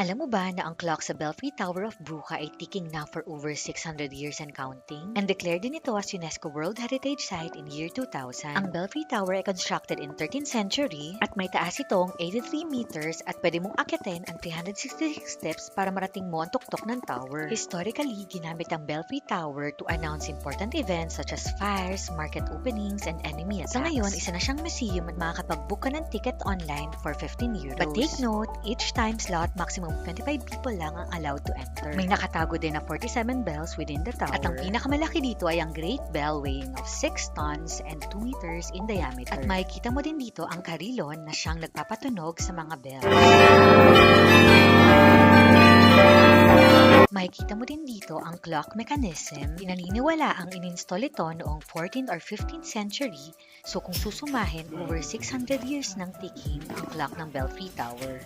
Alam mo ba na ang clock sa Belfry Tower of Bruca ay ticking na for over 600 years and counting? And declared din ito as UNESCO World Heritage Site in year 2000. Ang Belfry Tower ay constructed in 13th century at may taas itong 83 meters at pwede mong akyatin ang 366 steps para marating mo ang tuktok ng tower. Historically, ginamit ang Belfry Tower to announce important events such as fires, market openings, and enemy attacks. Sa ngayon, isa na siyang museum at makakapag-book ka ng ticket online for 15 euros. But take note, each time slot, maximum 25 people lang ang allowed to enter. May nakatago din na 47 bells within the tower. At ang pinakamalaki dito ay ang Great Bell weighing of 6 tons and 2 meters in diameter. At makikita mo din dito ang karilon na siyang nagpapatunog sa mga bells. Makikita mo din dito ang clock mechanism. Pinaniniwala ang in-install ito noong 14th or 15th century. So kung susumahin, over 600 years ng ticking ang clock ng Belfry Tower.